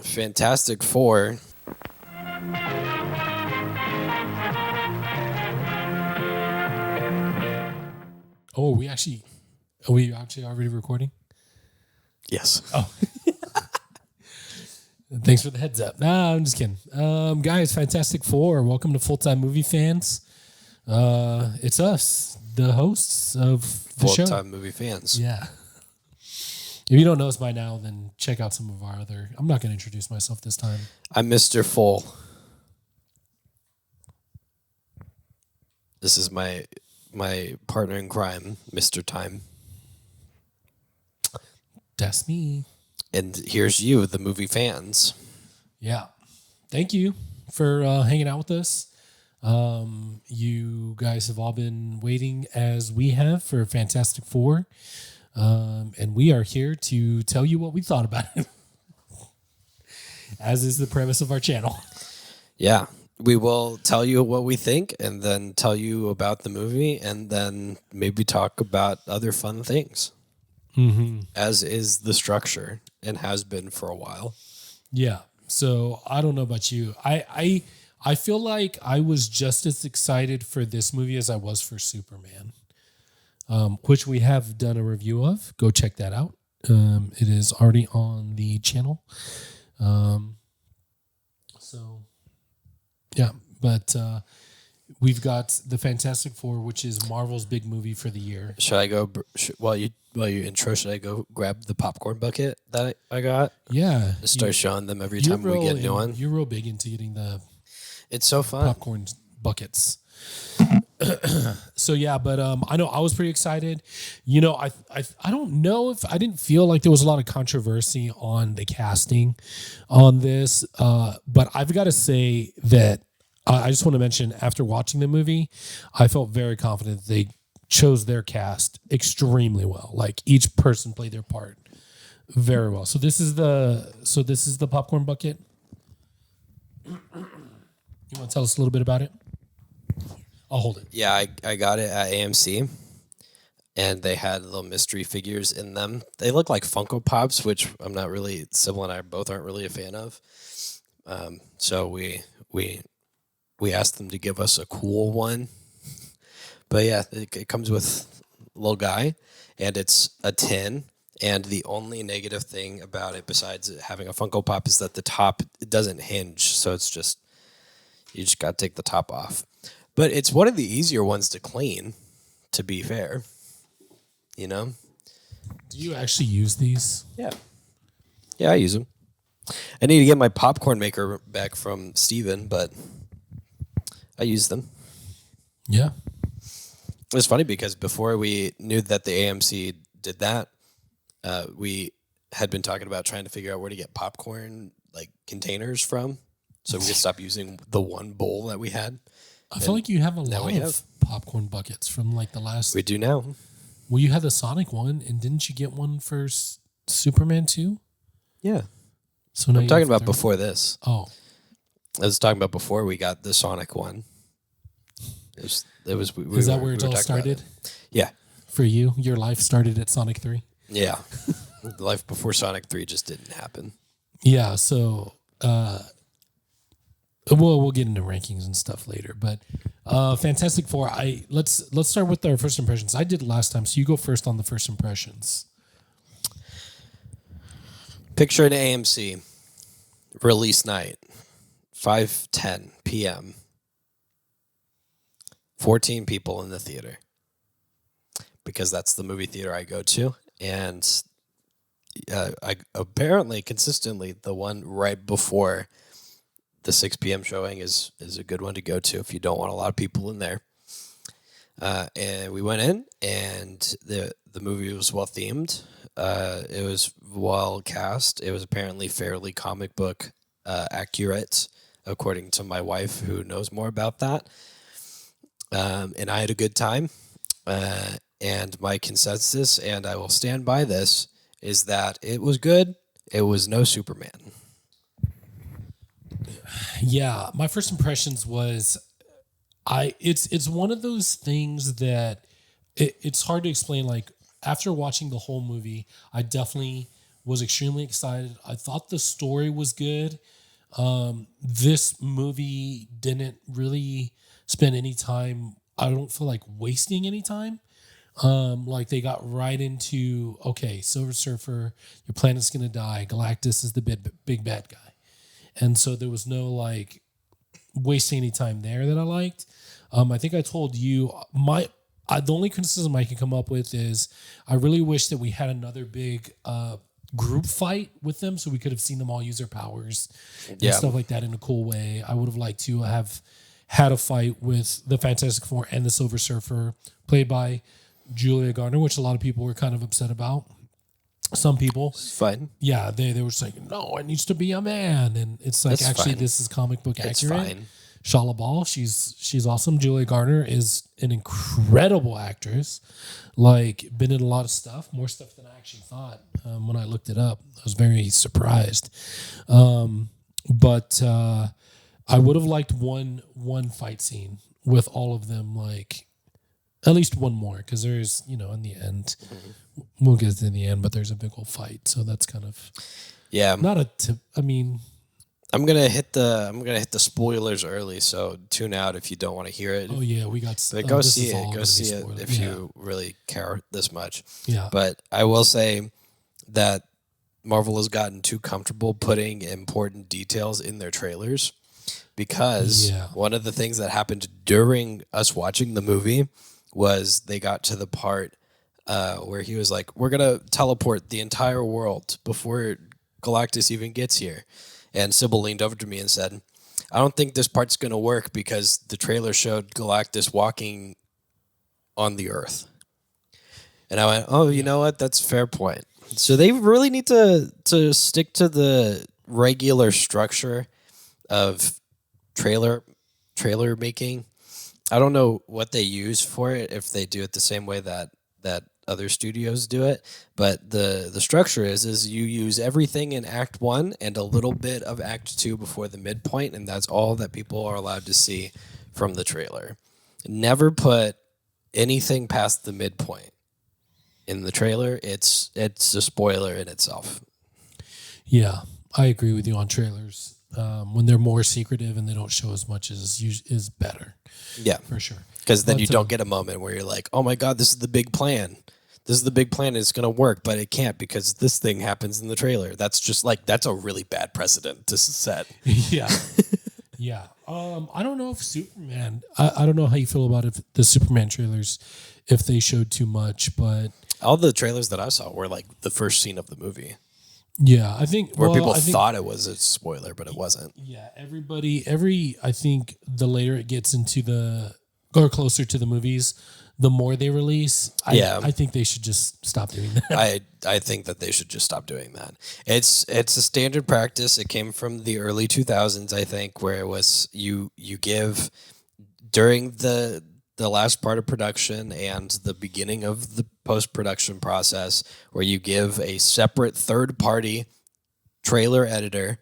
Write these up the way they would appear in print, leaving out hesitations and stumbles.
Fantastic Four. Oh, are we actually already recording? Yes. Oh, thanks for the heads up. Nah, I'm just kidding. Guys, Fantastic Four. Welcome to Full Time Movie Fans. It's us, the hosts of the show. Full-time movie fans. Yeah. If you don't know us by now, then check out some of our other. I'm not going to introduce myself this time. I'm Mr. Full. This is my partner in crime, Mr. Time. That's me. And here's you, the movie fans. Yeah. Thank you for hanging out with us. You guys have all been waiting as we have for Fantastic Four. And we are here to tell you what we thought about it, as is the premise of our channel. Yeah. We will tell you what we think and then tell you about the movie and then maybe talk about other fun things, as is the structure and has been for a while. Yeah. So I don't know about you. I feel like I was just as excited for this movie as I was for Superman, which we have done a review of. Go check that out. It is already on the channel. So, yeah. But we've got the Fantastic Four, which is Marvel's big movie for the year. Should I go while you intro? Should I go grab the popcorn bucket that I got? Yeah. Just start showing them every time we get a new one. You're real big into getting the It's so fun. popcorn buckets. So yeah, but I know I was pretty excited. You know, I don't know if I didn't feel like there was a lot of controversy on the casting on this, but I've got to say that I just want to mention after watching the movie, I felt very confident they chose their cast extremely well. Like each person played their part very well. So this is the popcorn bucket. You want to tell us a little bit about it? I'll hold it. Yeah, I got it at AMC, and they had little mystery figures in them. They look like Funko Pops, which I'm not really. Sybil and I both aren't really a fan of. So we asked them to give us a cool one. But yeah, it comes with a little guy, and it's a tin. And the only negative thing about it, besides it having a Funko Pop, is that the top it doesn't hinge. So it's just you just got to take the top off. But it's one of the easier ones to clean, to be fair. You know? Do you actually use these? Yeah. Yeah, I use them. I need to get my popcorn maker back from Steven, but I use them. Yeah. It was funny because before we knew that the AMC did that, we had been talking about trying to figure out where to get popcorn like containers from, so we could stop using the one bowl that we had. I feel like you have a lot of popcorn buckets from like the last. We do now. Well, you had the Sonic one, and didn't you get one for Superman 2? Yeah. So now I'm talking about before this. Oh. I was talking about before we got the Sonic one. It was. Is that where it all started? Yeah. For you, your life started at Sonic 3. Yeah. Life before Sonic 3 just didn't happen. Yeah. So, we'll get into rankings and stuff later, but Fantastic Four. Let's start with our first impressions. I did last time, so you go first on the first impressions. Picture an AMC release night, 5:10 p.m. 14 people in the theater, because that's the movie theater I go to, and I apparently consistently the one right before the 6 p.m. showing is a good one to go to if you don't want a lot of people in there. And we went in, and the movie was well themed. It was well cast. It was apparently fairly comic book accurate, according to my wife, who knows more about that. And I had a good time. And my consensus, and I will stand by this, is that it was good. It was no Superman. Yeah, my first impressions was it's one of those things that it's hard to explain. Like after watching the whole movie, I definitely Was extremely excited. I thought the story was good. This movie didn't really spend any time. I don't feel like wasting any time. Like they got right into, okay, Silver Surfer, your planet's gonna die. Galactus is the big bad guy, and so there was no like wasting any time there that I liked. I think I told you the only criticism I can come up with is I really wish that we had another big group fight with them, so we could have seen them all use their powers and stuff like that in a cool way. I would have liked to have had a fight with the Fantastic Four and the Silver Surfer, played by Julia Garner, which a lot of people were kind of upset about. Some people, It's fine. yeah, they were saying, no, it needs to be a man, and it's like, That's actually, fine. this is comic book It's accurate. fine. Shala Ball, she's awesome. Julia Garner is an incredible actress. Like, been in a lot of stuff, more stuff than I actually thought. When I looked it up, I was very surprised. But I would have liked one fight scene with all of them, like at least one more, because there's, in the end, we'll get to the end, but there's a big old fight, so that's kind of Yeah. not a tip. I mean, I'm gonna hit the spoilers early, so tune out if you don't want to hear it. oh yeah, we got. But go this see is all it. Go gonna be see it spoiled. if Yeah. you really care this much. Yeah. But I will say that Marvel has gotten too comfortable putting important details in their trailers, because Yeah. one of the things that happened during us watching the movie was they got to the part where he was like, "We're gonna teleport the entire world before Galactus even gets here." And Sybil leaned over to me and said, "I don't think this part's going to work because the trailer showed Galactus walking on the Earth." And I went, "Oh, you know what? That's a fair point." So they really need to stick to the regular structure of trailer making. I don't know what they use for it, if they do it the same way that other studios do it, but the structure is you use everything in Act 1 and a little bit of Act 2 before the midpoint, and that's all that people are allowed to see from the trailer. Never put anything past the midpoint in the trailer. It's a spoiler in itself. Yeah, I agree with you on trailers. When they're more secretive and they don't show as much is better, Yeah, for sure. because then But, you don't get a moment where you're like, "Oh my God, this is the big plan. This is the big plan. It's going to work," but it can't because this thing happens in the trailer. That's just like, that's a really bad precedent to set. Yeah, yeah. I don't know if Superman. I don't know how you feel about the Superman trailers, if they showed too much, but All the trailers that I saw were like the first scene of the movie, yeah, I think where people I think, thought it was a spoiler, but it wasn't. yeah, I think the later it gets into or closer to the movies, the more they release. I think they should just stop doing that. I think that they should just stop doing that. It's a standard practice. It came from the early 2000s, I think, where it was you give during the last part of production and the beginning of the post-production process, where you give a separate third-party trailer editor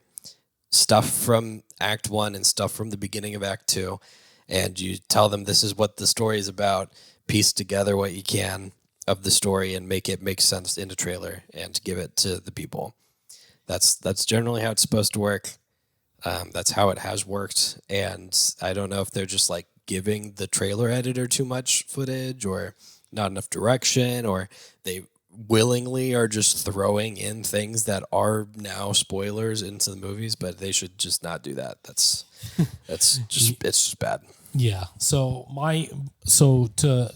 stuff from Act 1 and stuff from the beginning of Act 2, and you tell them this is what the story is about, piece together what you can of the story and make it make sense in a trailer and give it to the people. That's generally how it's supposed to work. That's how it has worked, and I don't know if they're just like giving the trailer editor too much footage or not enough direction, or they willingly are just throwing in things that are now spoilers into the movies, but they should just not do that. That's just it's just bad. Yeah. So to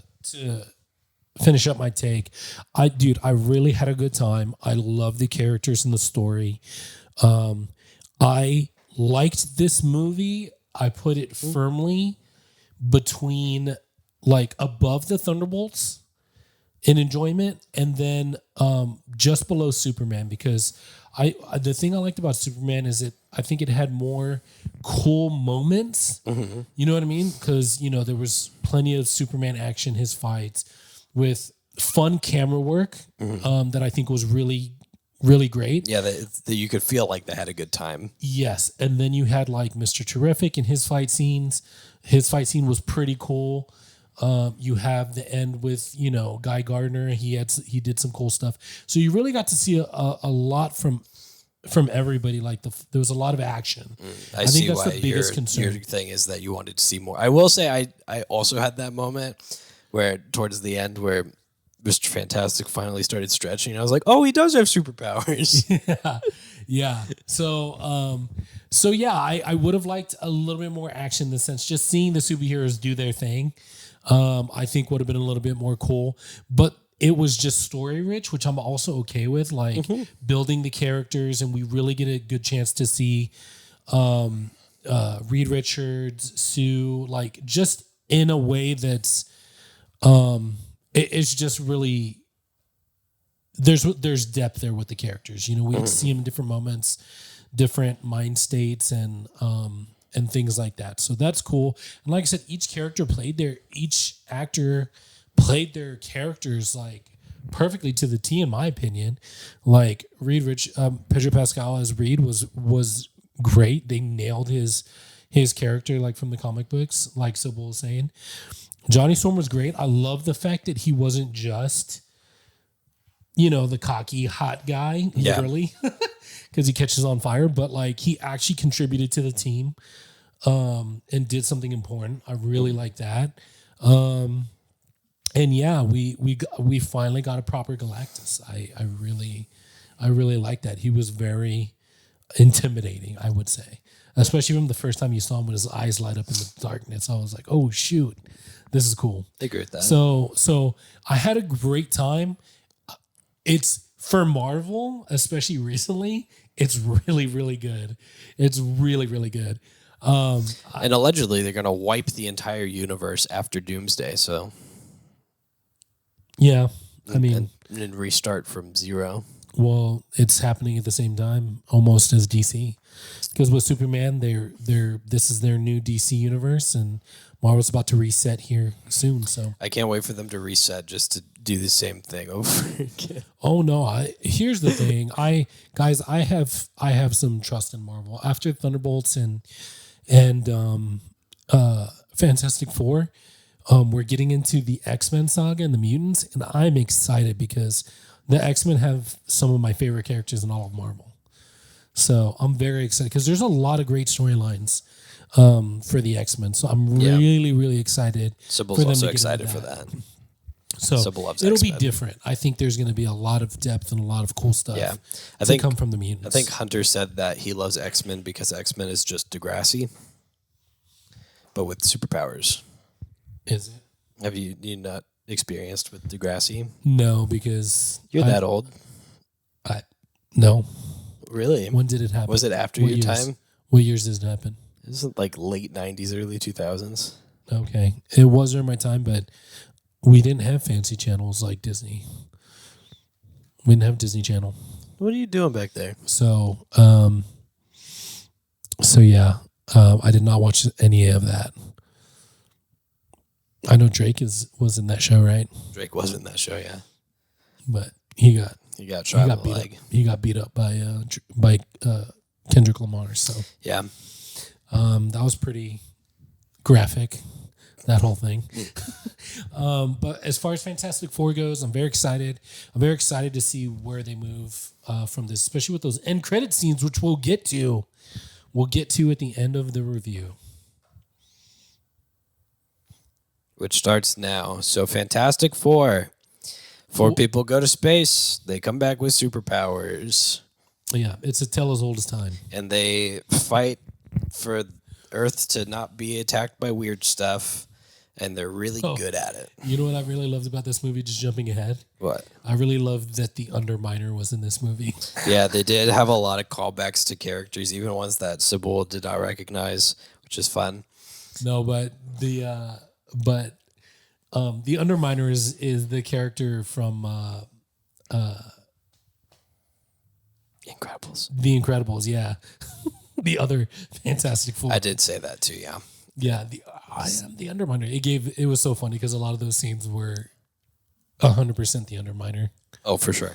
finish up my take, I really had a good time. I love the characters in the story. I liked this movie. I put it firmly between like above the Thunderbolts in enjoyment, and then just below Superman, because the thing I liked about Superman is I think it had more cool moments. Mm-hmm. You know what I mean? Because there was plenty of Superman action, his fights, with fun camera work that I think was really, really great. Yeah, you could feel like they had a good time. Yes, and then you had like Mr. Terrific and his fight scenes. His fight scene was pretty cool. You have the end with Guy Gardner. He did some cool stuff. So you really got to see a lot from everybody. Like there was a lot of action. I see that's why the biggest concern. Your thing is that you wanted to see more. I will say I also had that moment where towards the end where Mr. Fantastic finally started stretching. I was like, oh, he does have superpowers. Yeah. So yeah, I would have liked a little bit more action in the sense just seeing the superheroes do their thing. I think would have been a little bit more cool, but it was just story rich, which I'm also okay with, like building the characters, and we really get a good chance to see Reed Richards, Sue, like just in a way that's it's just really there's depth there with the characters. We can see them in different moments, different mind states, and things like that. So that's cool. And like I said, each actor played their characters like perfectly to the T, in my opinion. Like Pedro Pascal as Reed was great. They nailed his character like from the comic books, like Sybil was saying. Johnny Storm was great. I love the fact that he wasn't just, the cocky hot guy, literally, because he catches on fire, but like he actually contributed to the team and did something important. I really like that. And yeah, we finally got a proper Galactus. I really like that. He was very intimidating, I would say, especially from the first time you saw him when his eyes light up in the darkness. I was like, oh shoot, this is cool. I agree with that. So I had a great time. It's for Marvel, especially recently. It's really, really good. It's really, really good. And allegedly, they're going to wipe the entire universe after Doomsday. So, yeah, I mean, and restart from zero. Well, it's happening at the same time, almost as DC, because with Superman, this is their new DC universe, and Marvel's about to reset here soon. So I can't wait for them to reset just to do the same thing over again. Oh no! Here's the thing, I have some trust in Marvel after Thunderbolts and Fantastic Four. We're getting into the X-Men saga and the mutants, and I'm excited because the X-Men have some of my favorite characters in all of Marvel. So I'm very excited because there's a lot of great storylines for the X-Men. So I'm really, really excited. Sibyl's also excited for that. So it'll be different. I think there's going to be a lot of depth and a lot of cool stuff to come from the mutants. I think Hunter said that he loves X-Men because X-Men is just Degrassi, but with superpowers. Is it? Have you not experienced with Degrassi? No, because you're that old. No. Really? When did it happen? Was it after your time? What years did it happen? This is like late 90s, early 2000s. Okay. It was during my time, but we didn't have fancy channels like Disney. We didn't have Disney Channel. What are you doing back there? So yeah, I did not watch any of that. I know Drake was in that show, right? Drake was in that show, yeah. But he got shot in the leg. He got beat up by Kendrick Lamar. So yeah, that was pretty graphic. That whole thing. But as far as Fantastic Four goes, I'm very excited. I'm very excited to see where they move from this, especially with those end credit scenes, which we'll get to. We'll get to at the end of the review. Which starts now. So Fantastic Four. Four people go to space. They come back with superpowers. Yeah, it's a tale as old as time. And they fight for Earth to not be attacked by weird stuff. And they're really good at it. You know what I really loved about this movie, just jumping ahead? What? I really loved that the Underminer was in this movie. Yeah, they did have a lot of callbacks to characters, even ones that Sybil did not recognize, which is fun. No, but the Underminer is the character from Incredibles. The Incredibles, yeah. The other Fantastic Four. I did say that too, yeah. Yeah, the Underminer. It was so funny because a lot of those scenes were 100% the Underminer. Oh, for sure.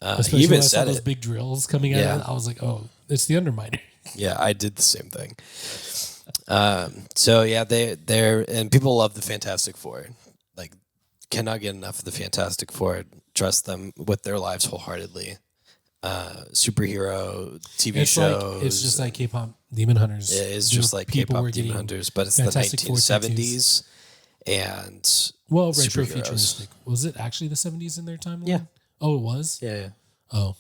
Especially even when I saw said those big drills coming out of it, I was like, oh, it's the Underminer. Yeah, I did the same thing. So yeah, they're and people love the Fantastic Four. Like, cannot get enough of the Fantastic Four. Trust them with their lives wholeheartedly. Superhero TV It's shows. like it's just like K-pop Demon Hunters. It is There just were like people K-pop were Demon getting Hunters, but it's the Fantastic Four 1970s and Well, retro superheroes. futuristic. Was it actually the 70s in their timeline? Yeah. Oh, it was? Yeah. Oh.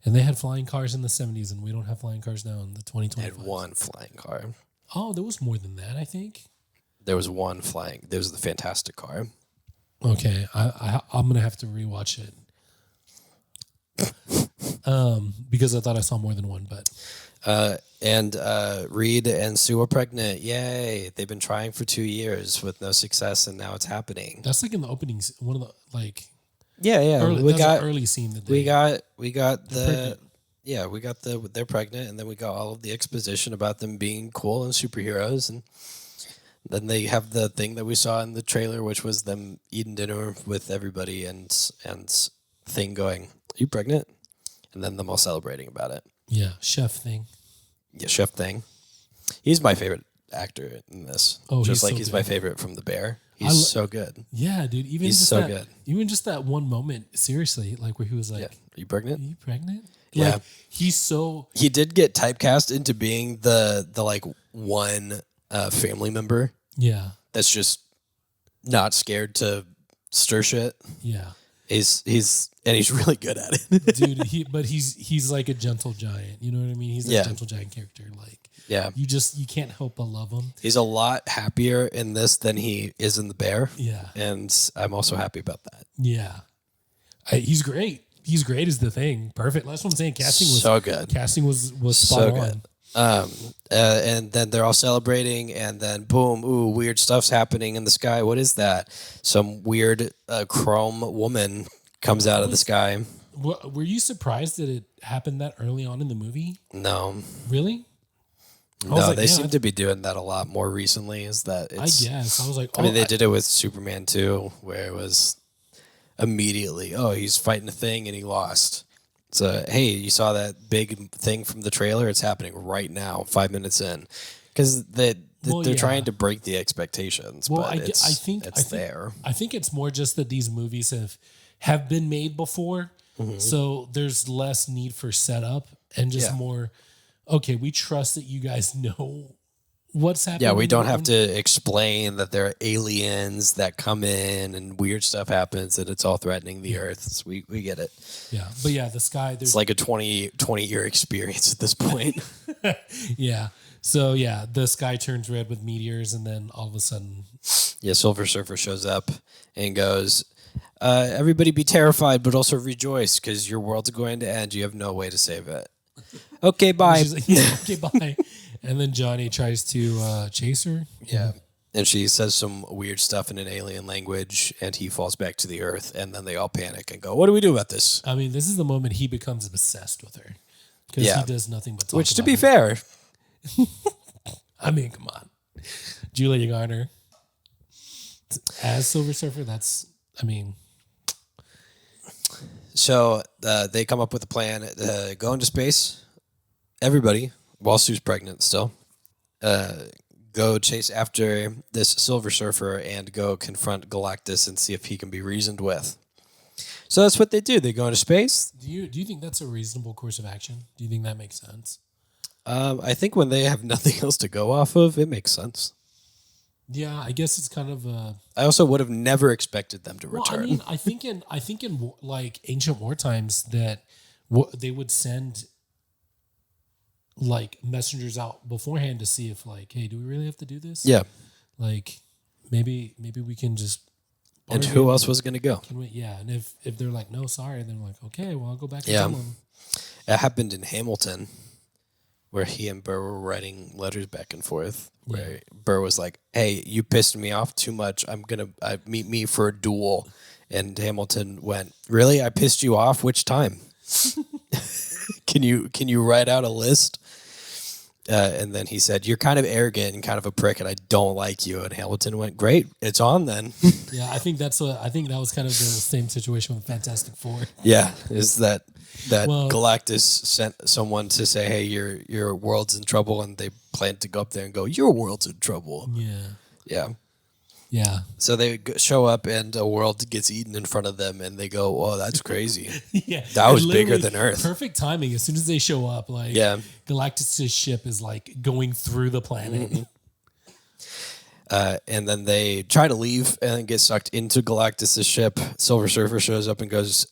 And they had flying cars in the 70s, and we don't have flying cars now in the They 2025. had one flying car. Oh, there was more than that, I think. There was one flying. There was the Fantastic car. Okay, I'm gonna have to rewatch it. Because I thought I saw more than one, but And Reed and Sue are pregnant. Yay! They've been trying for 2 years with no success, and now it's happening. that's like in the openings. One of the like Yeah. early, We that's got an early scene that we they, got the pregnant. yeah, we got they're pregnant, and then we got all of the exposition about them being cool and superheroes, and then they have the thing that we saw in the trailer, which was them eating dinner with everybody, and Thing going, "Are you pregnant?" And then them all celebrating about it. yeah, chef thing. Yeah, Chef Thing. He's my favorite actor in this. Oh, just he's like so he's good. my favorite from The Bear. I He's lo- so good. Yeah, dude. Even He's just so that, good. even just that one moment, seriously, like where he was like, Yeah. Are you pregnant? "Are you pregnant?" Yeah. Like, he's so He did get typecast into being the like one family member yeah, that's just not scared to stir shit. yeah. He's really good at it. Dude, he's like a gentle giant. You know what I mean? He's a Yeah. gentle giant character. Like Yeah. you can't help but love him. He's a lot happier in this than he is in The Bear. Yeah, And I'm also happy about that. yeah. He's great. He's great is the thing. Perfect. That's what I'm saying. So good. Casting was spot So on. good. And then they're all celebrating, and then boom, ooh, weird stuff's happening in the sky. What is that? Some weird chrome woman comes out of the sky. Were you surprised that it happened that early on in the movie? No, Really? I was no, like, they yeah, seem to be doing that a lot more recently. Is that I it's? guess. I was like, I mean, oh, they did it with Superman too, where it was immediately, oh, he's fighting a thing and he lost. So, hey, you saw that big thing from the trailer? It's happening right now, 5 minutes in, because they're yeah. trying to break the expectations. Well, but I think there. I think it's more just that these movies have been made before, so there's less need for setup and just Yeah. more. Okay, we trust that you guys know what's happening. Yeah, we don't have to explain that there are aliens that come in and weird stuff happens and it's all threatening the Earth. So we get it. Yeah, but yeah, the sky. There's It's like a 20-year experience at this point. yeah. So yeah, the sky turns red with meteors, and then all of a sudden, Yeah, Silver Surfer shows up and goes, everybody be terrified, but also rejoice because your world's going to end. You have no way to save it. Okay, bye. she's like, yeah, okay, bye. And then Johnny tries to chase her. Yeah. And she says some weird stuff in an alien language, and he falls back to the Earth, and then they all panic and go, what do we do about this? I mean, this is the moment he becomes obsessed with her because Yeah. he does nothing but talk Which, to about be her. fair, I mean, come on, Julia Garner as Silver Surfer. That's, I mean, so they come up with a plan, go into space, everybody, while Sue's pregnant still, go chase after this Silver Surfer and go confront Galactus and see if he can be reasoned with. So that's what they do. They go into space. do you think that's a reasonable course of action? Do you think that makes sense? I think when they have nothing else to go off of, it makes sense. Yeah, I guess it's kind of a. I also would have never expected them to Well, return. I mean, I think in like ancient war times that they would send like messengers out beforehand to see if like, hey, do we really have to do this? Yeah. Like maybe we can just. And bargain. who else was going to go? Can we? Yeah, and if they're like, no, sorry, then I'm like, okay, well, I'll go back and Yeah. tell them. It happened in Hamilton, where he and Burr were writing letters back and forth. Where Burr was like, "Hey, you pissed me off too much. I'm gonna meet me for a duel." And Hamilton went, "Really? I pissed you off? Which time? Can you write out a list?" And then he said, "You're kind of arrogant and kind of a prick, and I don't like you." And Hamilton went, "Great, it's on then." Yeah, I think that was kind of the same situation with Fantastic Four. Yeah, is that that Well- Galactus sent someone to say, "Hey, your world's in trouble," and they planned to go up there and go, "Your world's in trouble." Yeah. Yeah. Yeah. So they show up and a world gets eaten in front of them, and they go, "Oh, that's crazy." Yeah. That was And bigger literally than Earth. Perfect timing. As soon as they show up, like Yeah. Galactus' ship is like going through the planet. Mm-hmm. And then they try to leave and then get sucked into Galactus' ship. Silver Surfer shows up and goes,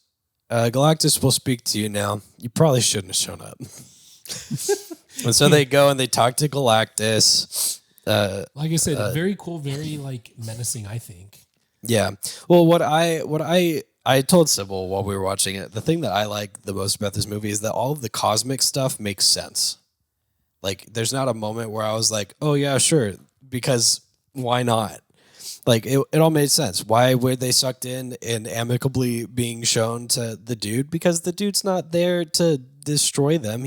"Galactus will speak to you now. You probably shouldn't have shown up." And so they go and they talk to Galactus. Like I said, very cool, very like menacing, I think. Yeah. Well, what I told Sybil while we were watching it, the thing that I like the most about this movie is that all of the cosmic stuff makes sense. Like, there's not a moment where I was like, "Oh yeah, sure," because why not? Like, it all made sense. Why were they sucked in and amicably being shown to the dude? Because the dude's not there to destroy them.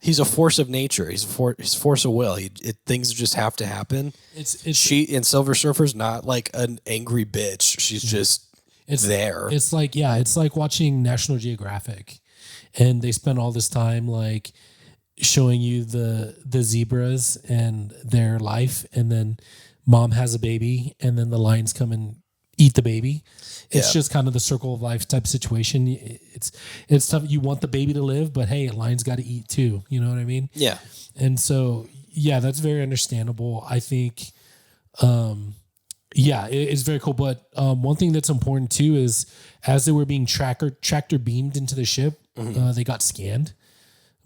He's a force of nature. He's a force of will. Things just have to happen. She Silver Surfer's not like an angry bitch. She's just there. It's like, yeah, it's like watching National Geographic, and they spend all this time like showing you the zebras and their life, and then mom has a baby, and then the lions come and eat the baby. It's just kind of the circle of life type situation. It's tough. You want the baby to live, but hey, lions got to eat too. You know what I mean? Yeah. And so, yeah, that's very understandable. I think, it's very cool. But one thing that's important too is as they were being tractor beamed into the ship, they got scanned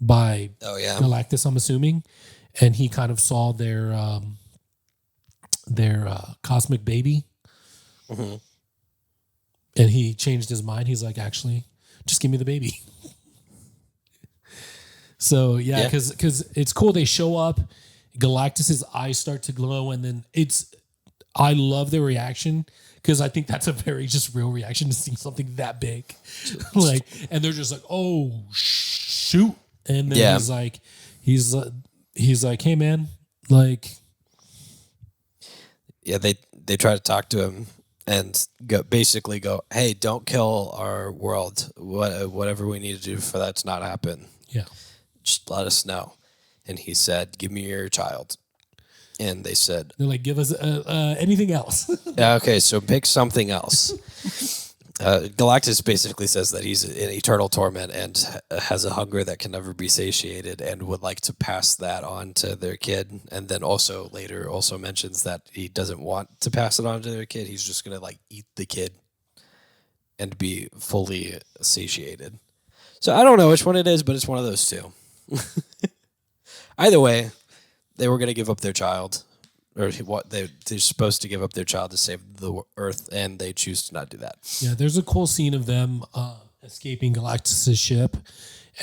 by Galactus, I'm assuming, and he kind of saw their cosmic baby. Mm-hmm. And he changed his mind. He's like, actually, just give me the baby. So, yeah, because it's cool. They show up. Galactus's eyes start to glow. And then I love their reaction because I think that's a very just real reaction to seeing something that big. Like, and they're just like, oh, shoot. And then he's like, hey, man, like. Yeah, they try to talk to him. And basically go, hey, don't kill our world. Whatever we need to do for that to not happen. Yeah. Just let us know. And he said, give me your child. And they said, they're like, give us anything else. Yeah, okay, so pick something else. Galactus basically says that he's in eternal torment and has a hunger that can never be satiated and would like to pass that on to their kid. And then also later also mentions that he doesn't want to pass it on to their kid. He's just going to like eat the kid and be fully satiated. So I don't know which one it is, but it's one of those two. Either way, they were going to give up their child. Or what they're supposed to give up their child to save the Earth, and they choose to not do that. Yeah, there's a cool scene of them escaping Galactus' ship,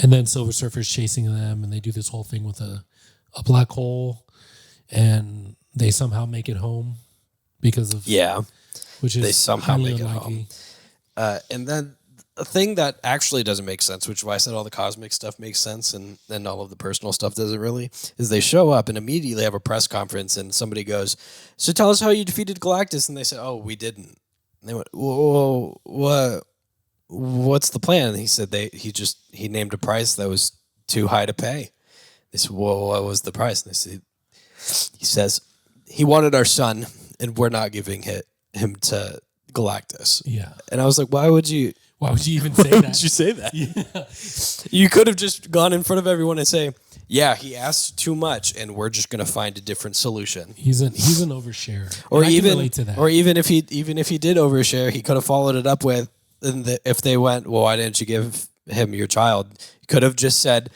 and then Silver Surfer's chasing them, and they do this whole thing with a black hole, and they somehow make it home because of which is they somehow highly make it unlikely. home. And then a thing that actually doesn't make sense, which is why I said all the cosmic stuff makes sense and then all of the personal stuff doesn't really, is they show up and immediately have a press conference and somebody goes, so tell us how you defeated Galactus. And they said, oh, we didn't. And they went, whoa, what's the plan? And he said he named a price that was too high to pay. They said, whoa, what was the price? And he says, he wanted our son and we're not giving him to Galactus. Yeah. And I was like, why would you even say that? Did you say that? Yeah. You could have just gone in front of everyone and say, yeah, he asked too much and we're just going to find a different solution. He's an oversharer. Or I can even relate to that. or even if he did overshare, he could have followed it up with if they went, well, why didn't you give him your child? He could have just said,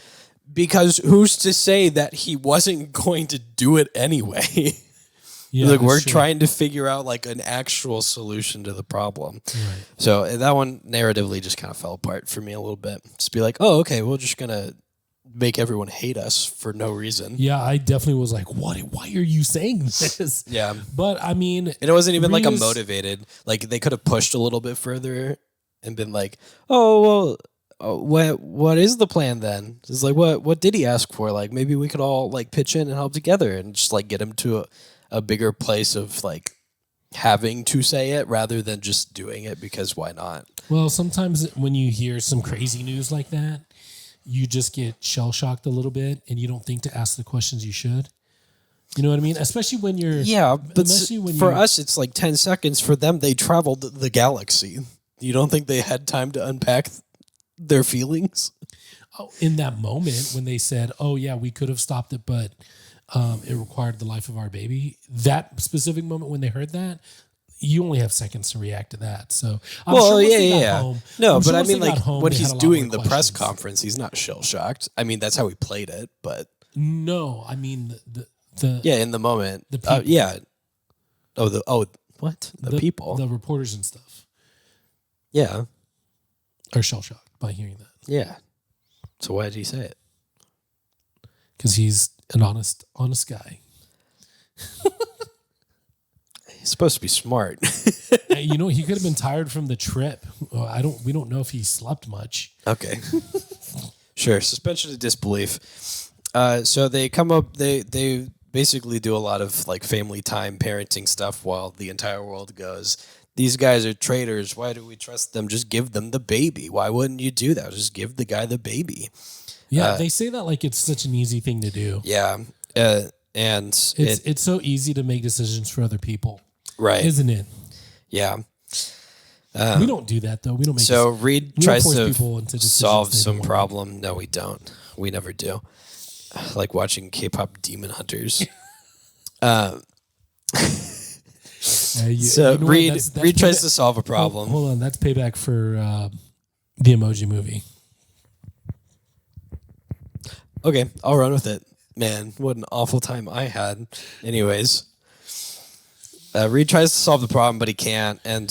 because who's to say that he wasn't going to do it anyway? Yeah, like we're true. trying to figure out like an actual solution to the problem. Right. So that one narratively just kind of fell apart for me a little bit. Just be like, oh, okay, we're just gonna make everyone hate us for no reason. Yeah, I definitely was like, what? Why are you saying this? Yeah. But I mean, And it wasn't even like a Rita's- motivated. Like they could have pushed a little bit further and been like, oh well, what is the plan then? It's like what did he ask for? Like maybe we could all like pitch in and help together and just like get him to a bigger place of like having to say it rather than just doing it because why not? Well, sometimes when you hear some crazy news like that, you just get shell shocked a little bit, and you don't think to ask the questions you should. You know what I mean? Especially when you're but especially when for you- us it's like 10 seconds. For them, they traveled the galaxy. You don't think they had time to unpack their feelings? in that moment when they said, "Oh yeah, we could have stopped it, but it required the life of our baby." That specific moment when they heard that, you only have seconds to react to that. So, I'm sure once they got home- No, I'm but sure I once they mean, got like home, when they he's had a lot doing more the press questions. conference, he's not shell shocked. I mean, that's how he played it, but No, I mean the yeah, in the moment, The people. yeah. What the people? the reporters and stuff Yeah, are shell shocked by hearing that yeah. So why did he say it? because he's an honest guy. He's supposed to be smart. Hey, you know, he could have been tired from the trip. We don't know if he slept much. Okay. Sure. Suspension of disbelief. So they come up, they basically do a lot of like family time parenting stuff while the entire world goes, these guys are traitors. Why do we trust them? Just give them the baby. Why wouldn't you do that? Just give the guy the baby. Yeah, they say that like it's such an easy thing to do. Yeah. And It's so easy to make decisions for other people, right. isn't it? Yeah. We don't do that though. We don't make So Reed we don't tries force to people into decisions solve they some don't want. problem. No, we don't. We never do. Like watching K-pop Demon Hunters. So you know what? Reed That's Reed tries payback- to solve a problem. Hold on, that's payback for the Emoji Movie. Okay, I'll run with it. Man, what an awful time I had. Anyways, Reed tries to solve the problem, but he can't, and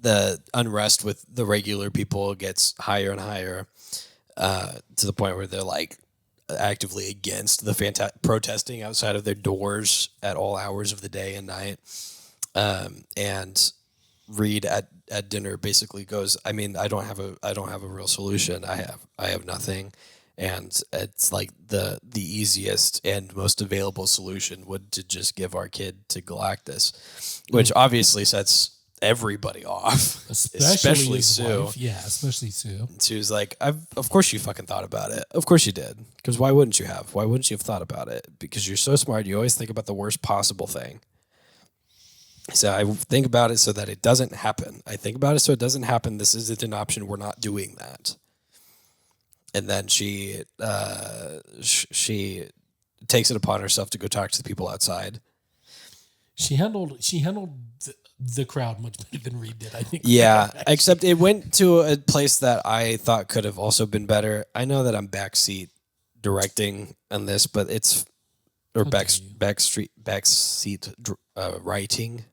the unrest with the regular people gets higher and higher to the point where they're like actively against the protesting outside of their doors at all hours of the day and night. And Reed at dinner basically goes, I mean, I don't have a real solution. I have nothing. And it's like the easiest and most available solution would to just give our kid to Galactus, which obviously sets everybody off, especially his Sue. wife. Yeah, especially Sue. Sue's like, of course you fucking thought about it. Of course you did. Because why wouldn't you have? Why wouldn't you have thought about it? Because you're so smart. You always think about the worst possible thing. So I think about it so that it doesn't happen. I think about it so it doesn't happen. This isn't an option. We're not doing that. And then she takes it upon herself to go talk to the people outside. She handled the crowd much better than Reed did, I think. Yeah, except it went to a place that I thought could have also been better. I know that I'm backseat directing on this, but it's or backseat writing.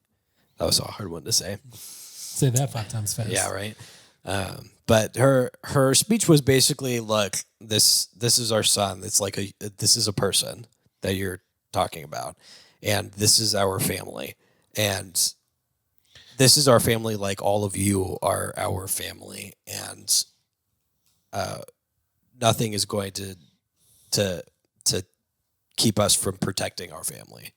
That was a hard one to say. Say that 5 times fast. Yeah, right. But her speech was basically, look, this is our son. It's like this is a person that you're talking about, and this is our family, and this is our family. Like all of you are our family, and nothing is going to keep us from protecting our family,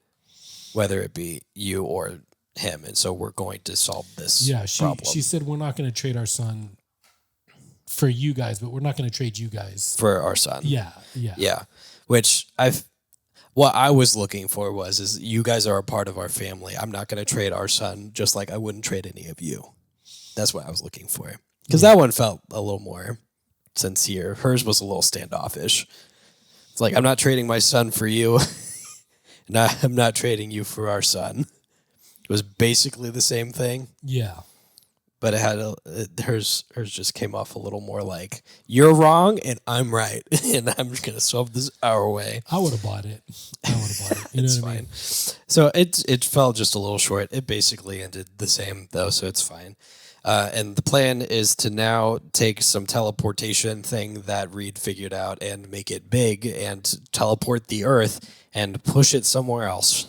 whether it be you or him. And so we're going to solve this problem. She said we're not going to trade our son for you guys, but we're not going to trade you guys for our son. Yeah. Which what I was looking for is you guys are a part of our family. I'm not going to trade our son, just like I wouldn't trade any of you. That's what I was looking for. Because that one felt a little more sincere. Hers was a little standoffish. It's like, I'm not trading my son for you. And I'm not trading you for our son. It was basically the same thing. Yeah. But it had hers just came off a little more like, you're wrong and I'm right, and I'm just gonna solve this our way. I would have bought it. You know It's what I mean? fine. So it fell just a little short. It basically ended the same though, so it's fine. And the plan is to now take some teleportation thing that Reed figured out and make it big and teleport the Earth and push it somewhere else.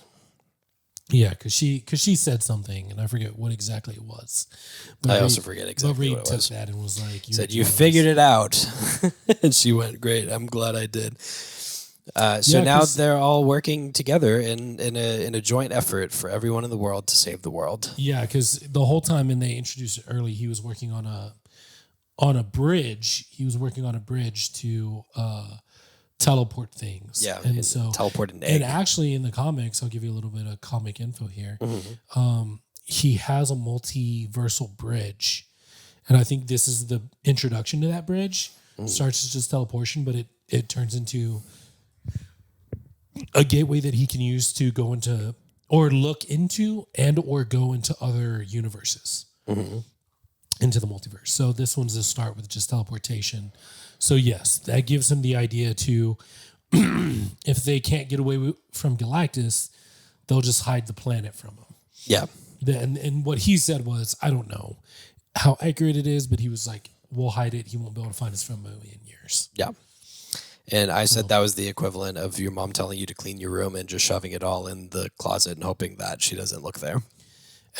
Yeah, because she said something, and I forget what exactly it was. I also forget exactly Reed what it took was. that and was like, Said, you figured it out. And she went, great, I'm glad I did. So Yeah, now 'cause- they're all working together in a joint effort for everyone in the world to save the world. Yeah, because the whole time, and they introduced it early, he was working on a bridge. He was working on a bridge to teleport things. Yeah, and so teleport an and egg. actually in the comics, I'll give you a little bit of comic info here. Mhm. He has a multiversal bridge, and I think this is the introduction to that bridge. Starts as just teleportation, but it turns into a gateway that he can use to go into or look into and or go into other universes, into the multiverse. So this one's a start with just teleportation. So yes, that gives him the idea to, if they can't get away from Galactus, they'll just hide the planet from him. Yeah. And what he said was, I don't know how accurate it is, but he was like, we'll hide it. He won't be able to find us for a million years. Yeah. And I said that was the equivalent of your mom telling you to clean your room and just shoving it all in the closet and hoping that she doesn't look there.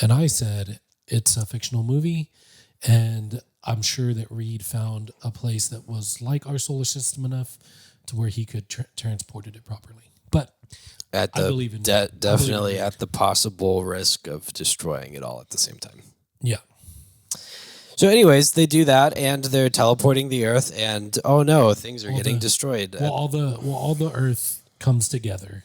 And I said, it's a fictional movie. And I'm sure that Reed found a place that was like our solar system enough to where he could transported it properly. But At I the believe in definitely Reed. at the possible risk of destroying it all at the same time. Yeah. So, anyways, they do that, and they're teleporting the Earth, and oh no, things are getting destroyed. Well, all the Earth comes together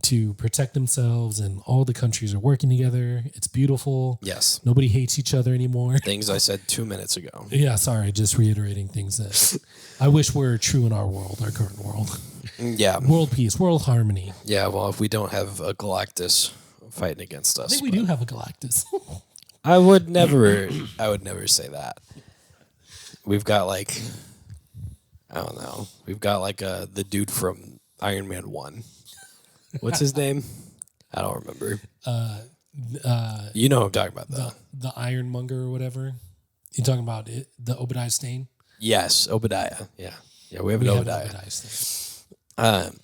to protect themselves, and all the countries are working together. It's beautiful. Yes, Nobody hates each other anymore. things I said 2 minutes ago. Yeah, sorry, just reiterating things that I wish were true in our world, our current world. Yeah, World peace, world harmony. yeah. Well, if we don't have a Galactus fighting against us, I think we do have a Galactus. I would never say that. We've got like, I don't know. We've got like the dude from Iron Man 1. What's his name? I don't remember. You know who I'm talking about, though. the Ironmonger or whatever. You talking about it? The Obadiah Stane? Yes, Obadiah. Yeah, we have an We have Obadiah. Obadiah Stane.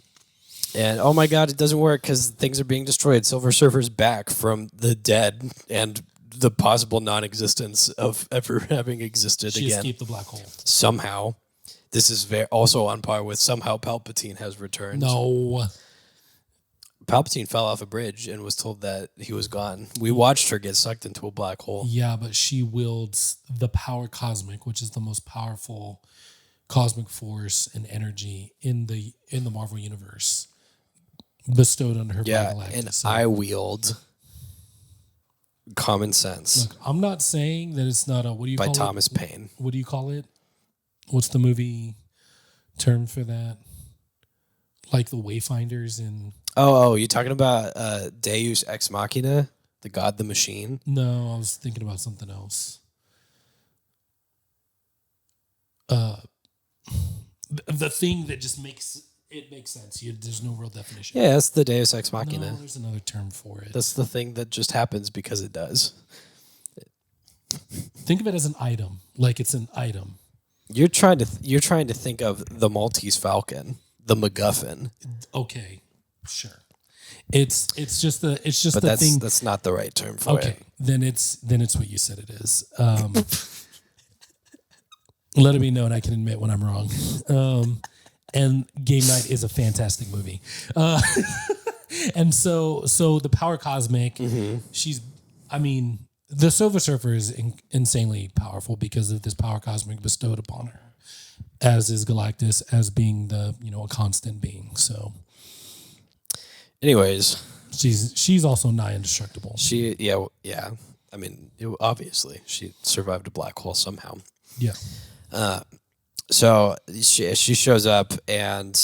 And oh my God, it doesn't work because things are being destroyed. Silver Surfer's back from the dead and the possible non-existence of ever having existed She again. escaped the black hole. Somehow, this is also on par with somehow Palpatine has returned. No. Palpatine fell off a bridge and was told that he was gone. We watched her get sucked into a black hole. Yeah, but she wields the power cosmic, which is the most powerful cosmic force and energy in the Marvel universe, bestowed on her by Yeah, Galactus. and So, I wield Common Sense look, I'm not saying that it's not a what do you by call Thomas it? Paine. What do you call it? What's the movie term for that? Like the Wayfinders in Oh, you talking about Deus Ex Machina, the God, the Machine? No, I was thinking about something else. The thing that just makes sense. There's no real definition. Yeah, that's the Deus Ex Machina. No, there's another term for it. That's the thing that just happens because it does. Think of it as an item, like it's an item. You're trying to think of the Maltese Falcon, the MacGuffin, Okay, sure. It's just but the thing. that's not the right term for Okay, it. then it's what you said it is. Let it be known I can admit when I'm wrong. And Game Night is a fantastic movie. And so the power cosmic, the Silver Surfer is insanely powerful because of this power cosmic bestowed upon her, as is Galactus as being a constant being. So Anyways, she's also nigh indestructible. yeah. I mean, obviously she survived a black hole somehow. Yeah. So she shows up, and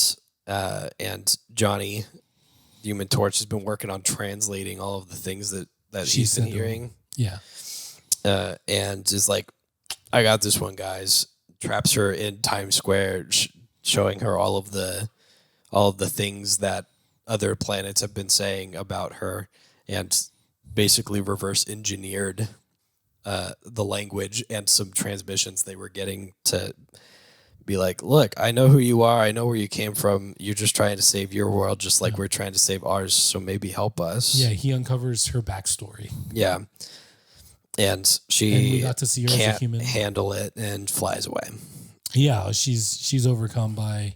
Johnny, the Human Torch, has been working on translating all of the things that she's been said to him. hearing. Yeah. And is like, I got this one, guys. Traps her in Times Square, showing her all of the things that other planets have been saying about her, and basically reverse engineered the language and some transmissions they were getting to be like, look, I know who you are. I know where you came from. You're just trying to save your world, just like we're trying to save ours. So maybe help us. Yeah. He uncovers her backstory. Yeah. And And we she got to see her as a can't human. handle it and flies away. Yeah, she's overcome by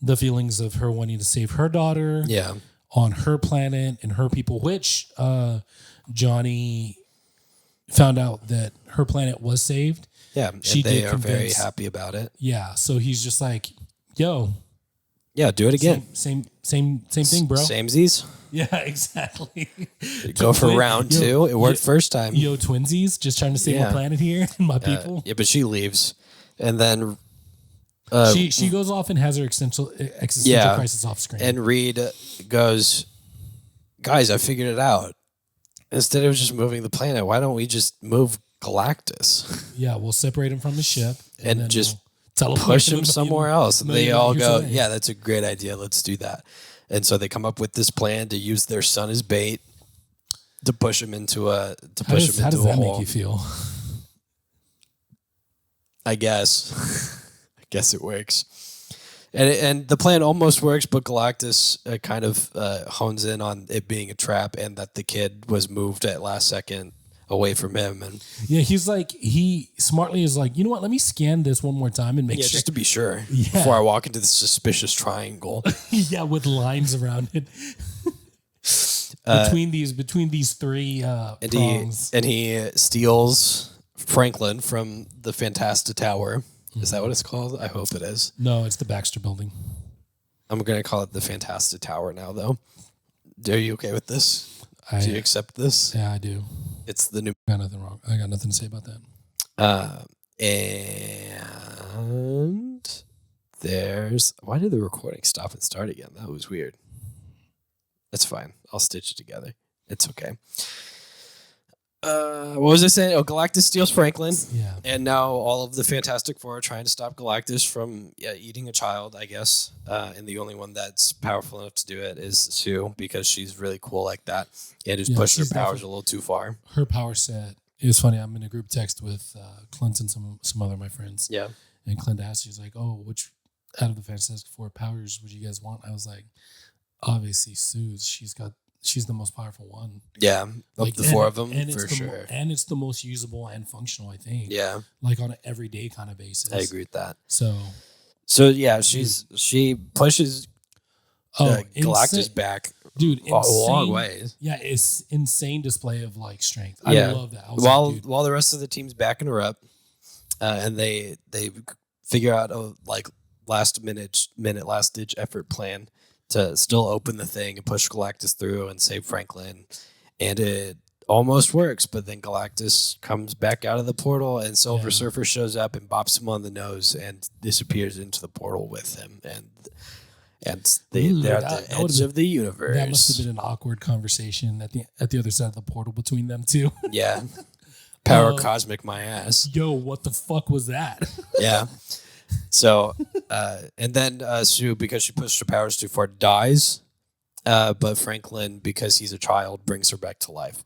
the feelings of her wanting to save her daughter Yeah. on her planet and her people, which Johnny found out that her planet was saved. Yeah. She And they did are very convince- happy about it. Yeah, so he's just like, yo, Yeah. Do it again. same thing, bro. Samesies. Yeah, exactly. Go for Twin- round yo, 2. It worked yo- first time. Yo, twinsies, just trying to save my Yeah. planet here and my people. Yeah, but she leaves. And then She goes off and has her existential Yeah. crisis off screen. and Reed goes, guys, I figured it out. Instead of just moving the planet, why don't we just move Galactus yeah, we'll separate him from his ship and then just we'll teleport push him him a somewhere million- else? And they million all light years go, away. yeah, that's a great idea. Let's do that. And so they come up with this plan to use their son as bait to push him into a How does a that hole. make you feel? I guess. I guess it works. And the plan almost works, but Galactus kind of hones in on it being a trap and that the kid was moved at last second away from him. And Yeah, he smartly is like, you know what? Let me scan this one more time and make yeah, sure. just to be sure Yeah. before I walk into the suspicious triangle. Yeah, with lines around it. between these three And prongs. he steals Franklin from the Fantasta Tower. Is that what it's called? I hope it is. No, it's the Baxter Building. I'm going to call it the Fantasta Tower now, though. Are you okay with this? Do you accept this? Yeah, I do. It's the new. I got nothing wrong. I got nothing to say about that. And there's. Why did the recording stop and start again? That was weird. That's fine. I'll stitch it together. It's okay. What was I saying? Oh, Galactus steals Franklin. Yeah. And now all of the Fantastic Four are trying to stop Galactus from eating a child, I guess. And the only one that's powerful enough to do it is Sue, because she's really cool like that. And who's Yeah, pushing her she's powers definitely- a little too far. Her power set. It was funny. I'm in a group text with Clint and some other of my friends. Yeah. And Clint asked, he's like, oh, which out of the Fantastic Four powers would you guys want? I was like, obviously Sue's. She's the most powerful one. Yeah. Of the four of them, and for it's sure. And it's the most usable and functional, I think. Yeah. Like on an everyday kind of basis. I agree with that. So Yeah, she pushes Galactus insane- back dude, a long insane- way. Yeah, it's insane display of like strength. I Yeah. love that. I was like, dude, While the rest of the team's backing her up, and they figure out a last ditch effort plan to still open the thing and push Galactus through and save Franklin, and it almost works. But then Galactus comes back out of the portal, and Silver Yeah. Surfer shows up and bops him on the nose and disappears into the portal with him, and Ooh, they're that- at the that would've edge of the universe. that must have been an awkward conversation at the other side of the portal between them two. Yeah. Power Oh. cosmic my ass. Yo, what the fuck was that? Yeah. So, and then Sue, because she pushed her powers too far, dies. But Franklin, because he's a child, brings her back to life.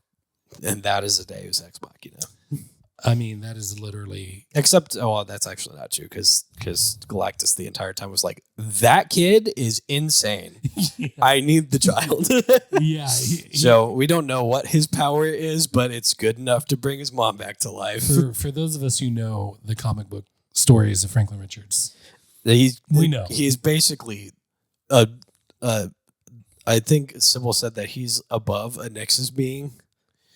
And that is a Deus Ex Machina. I mean, that is literally Except, that's actually not true, because Galactus the entire time was like, that kid is insane. I need the child. yeah. So we don't know what his power is, but it's good enough to bring his mom back to life. For those of us who know the comic book stories of Franklin Richards, We know. He's basically, I think Sybil said that he's above a Nexus being.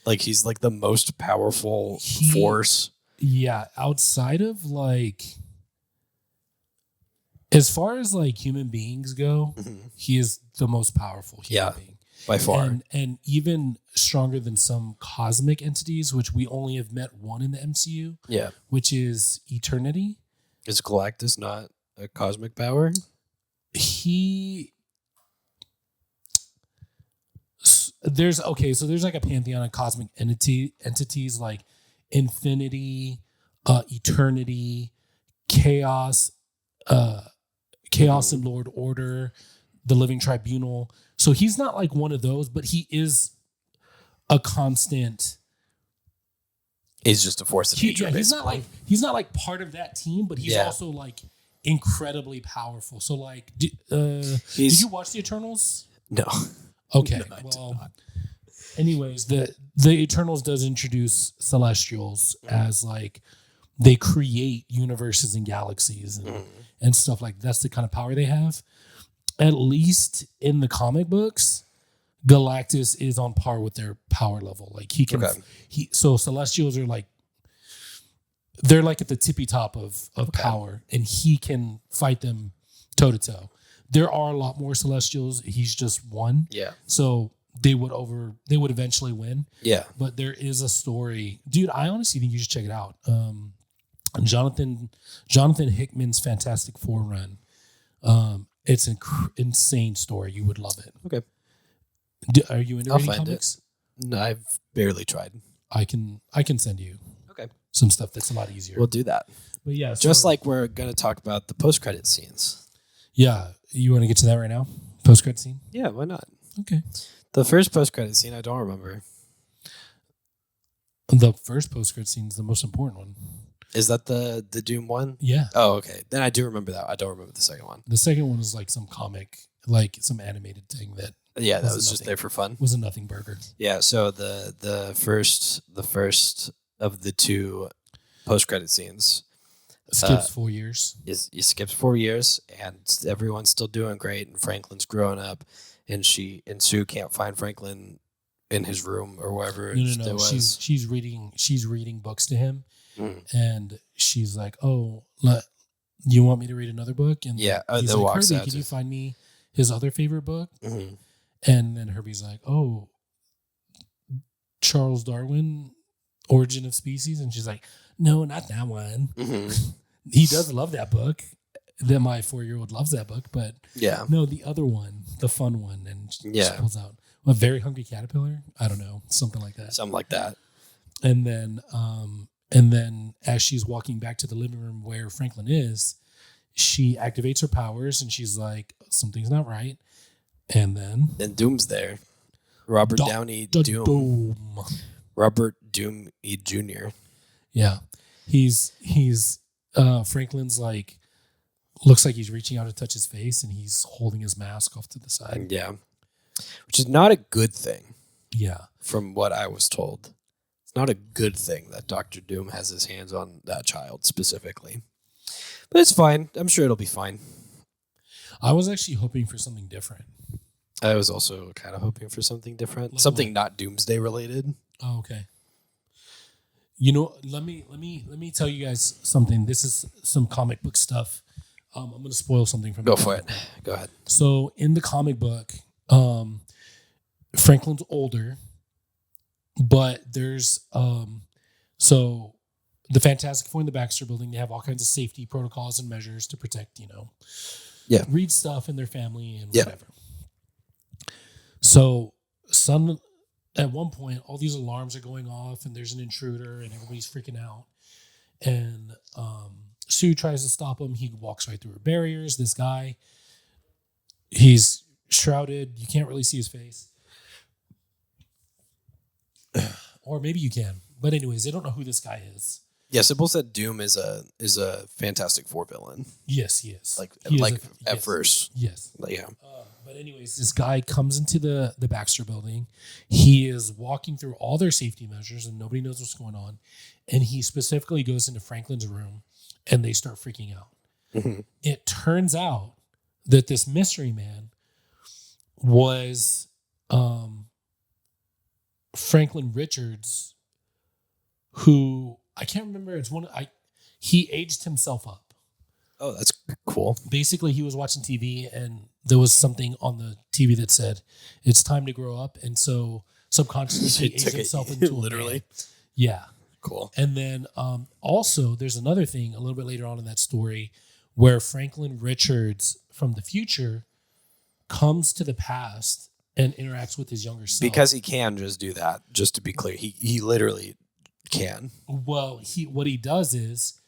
Like, he's like the most powerful force. yeah, outside of like, as far as like human beings go, he is the most powerful human being. By far. And even stronger than some cosmic entities, which we only have met one in the MCU, Yeah. which is Eternity. Is Galactus not a cosmic power? There's like a pantheon of cosmic entities like infinity, eternity, chaos and Lord Order, the Living Tribunal. So he's not like one of those, but he is a constant. He's just a force of nature. He's not like part of that team, but he's also like incredibly powerful. So like, did you watch the Eternals? No. Okay. No, I did not. Anyways, the Eternals does introduce Celestials as like they create universes and galaxies and stuff like that's the kind of power they have. at least in the comic books, Galactus is on par with their power level. Like he can, so Celestials are like, they're like at the tippy top of power, and he can fight them toe to toe. There are a lot more Celestials. He's just one. Yeah. So they would eventually win. Yeah. But there is a story, dude. I honestly think you should check it out. Jonathan Hickman's Fantastic Four run. It's an insane story. You would love it. Okay. Are you into reading comics? No, I've barely tried. I can send you some stuff that's a lot easier. We'll do that. But yeah, just like we're going to talk about the post-credit scenes. Yeah. You want to get to that right now? Post-credit scene? Yeah, why not? Okay. The first post-credit scene, I don't remember. The first post-credit scene is the most important one. Is that the Doom one? Yeah. Oh, okay. Then I do remember that. I don't remember the second one. The second one was like some comic, like some animated thing that. Yeah, that was just there for fun. Was a nothing burger. Yeah. So the first of the two post-credit scenes skips 4 years. He skips 4 years, and everyone's still doing great. And Franklin's growing up, and Sue can't find Franklin in his room or wherever. No. She's reading books to him, and she's like, "Oh, you want me to read another book?" And yeah, he's like, "Herbie, can you find me his other favorite book?" Mm-hmm. And then Herbie's like, "Oh, Charles Darwin, Origin of Species," and she's like, "No, not that one." Mm-hmm. He does love that book. That my 4-year-old loves that book, but no, the other one, the fun one, and she pulls out a Very Hungry Caterpillar. I don't know, something like that. Something like that. And then as she's walking back to the living room where Franklin is, she activates her powers, and she's like, "Something's not right." And then Doom's there. Robert Downey Doom. Robert Doom E. Jr. Yeah. He's Franklin's like, looks like he's reaching out to touch his face, and he's holding his mask off to the side. Yeah. Which is not a good thing. Yeah. From what I was told. It's not a good thing that Dr. Doom has his hands on that child specifically. But it's fine. I'm sure it'll be fine. I was actually hoping for something different. I was also kind of hoping for something different. Like something not Doomsday related. Oh, okay. You know, let me tell you guys something. This is some comic book stuff. I'm going to spoil something from. Go for it. Go ahead. So in the comic book, Franklin's older, but there's so the Fantastic Four in the Baxter Building. They have all kinds of safety protocols and measures to protect, Reed stuff and their family and whatever. So at one point, all these alarms are going off, and there's an intruder, and everybody's freaking out. And Sue tries to stop him. He walks right through her barriers. This guy, he's shrouded. You can't really see his face. Or maybe you can. But anyways, they don't know who this guy is. Yeah, Sybil said Doom is a Fantastic Four villain. Yes, he is. At first. Yes. Yeah. But anyways, this guy comes into the Baxter Building. He is walking through all their safety measures, and nobody knows what's going on. And he specifically goes into Franklin's room, and they start freaking out. Mm-hmm. It turns out that this mystery man was Franklin Richards, who I can't remember. He aged himself up. Oh, that's cool. Basically, he was watching TV, and there was something on the TV that said, "It's time to grow up." And so subconsciously, he aged himself into literally. A man. Yeah. Cool. And then also, there's another thing a little bit later on in that story where Franklin Richards from the future comes to the past and interacts with his younger self. Because he can just do that, just to be clear. He literally can. Well, what he does is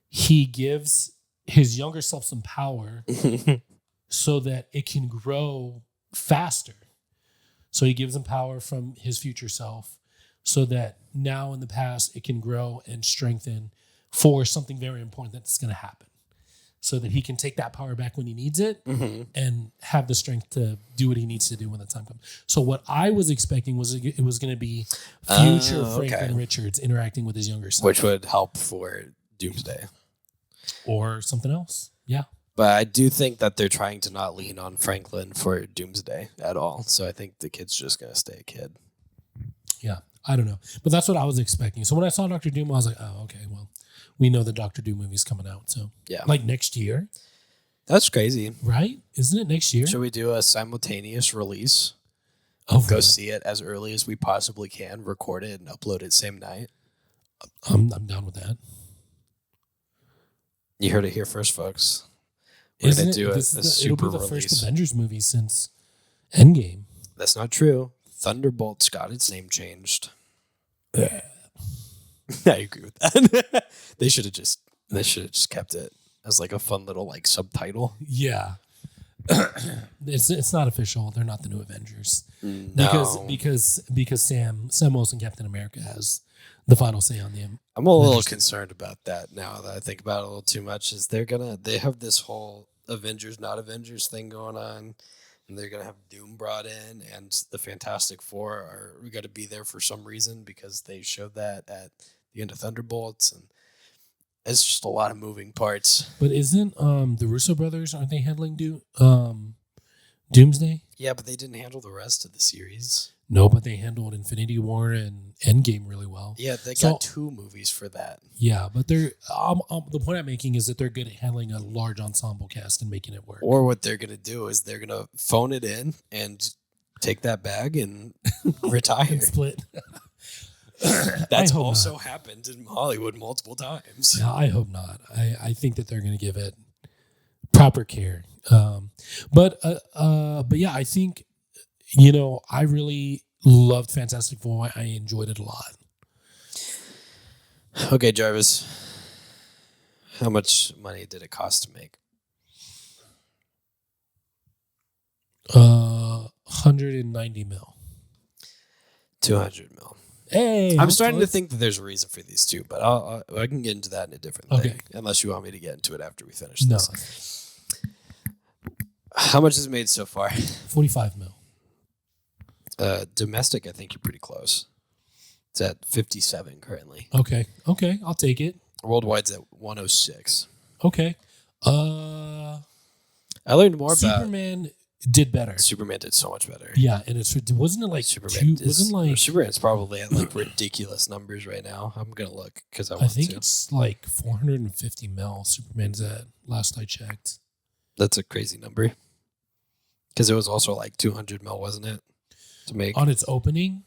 he gives his younger self some power so that it can grow faster. So he gives him power from his future self so that now in the past it can grow and strengthen for something very important that's going to happen. So that he can take that power back when he needs it and have the strength to do what he needs to do when the time comes. So what I was expecting was it was going to be future Franklin Richards interacting with his younger self. Which would help for Doomsday. Or something else. Yeah. But I do think that they're trying to not lean on Franklin for Doomsday at all. So I think the kid's just going to stay a kid. Yeah, I don't know. But that's what I was expecting. So when I saw Doctor Doom, I was like, oh, okay, well, we know the Doctor Doom movie's coming out. So, Yeah. like next year, That's crazy. right? Isn't it next year? Should we do a simultaneous release? Oh, Go God. see it as early as we possibly can, record it, and upload it same night. I'm down with that. You heard it here first, folks. We're Isn't going it? to do a It'll super be the release. first Avengers movie since Endgame. That's not true. Thunderbolts got its name changed. I agree with that. They should have just kept it as like a fun little like subtitle. Yeah. It's not official. They're not the new Avengers. No. Because Sam Wilson, Captain America, has the final say on them. I'm a little concerned about that now that I think about it a little too much. Is they have this whole Avengers not Avengers thing going on, and they're gonna have Doom brought in, and the Fantastic Four are going to be there for some reason because they showed that at the end of Thunderbolts, and it's just a lot of moving parts. But isn't the Russo brothers, aren't they handling Doomsday? Yeah, but they didn't handle the rest of the series. No, but they handled Infinity War and Endgame really well. Yeah, they So- got 2 movies for that. Yeah, but they're the point I'm making is that they're good at handling a large ensemble cast and making it work. Or what they're gonna do is they're gonna phone it in and take that bag and retire. And split. That's I hope also not. happened in Hollywood multiple times. Yeah, I hope not. I think that they're going to give it proper care. But yeah, I think I really loved Fantastic Four. I enjoyed it a lot. Okay, Jarvis. How much money did it cost to make? 190 mil. 200 mil. Hey, I'm starting to think that there's a reason for these two, but I can get into that in a different thing. Okay. Unless you want me to get into it after we finish No, this. How much is it made so far? 45 mil. Domestic, I think you're pretty close. It's at 57 currently. Okay, I'll take it. Worldwide's at 106. Okay. I learned more about Superman did better. Superman did so much better. Yeah, and wasn't it like Superman's probably at like ridiculous numbers right now. I'm gonna look because I want I think to. it's like 450 mil. Superman's at last I checked. That's a crazy number. Because it was also like 200 mil, wasn't it? To make On its opening.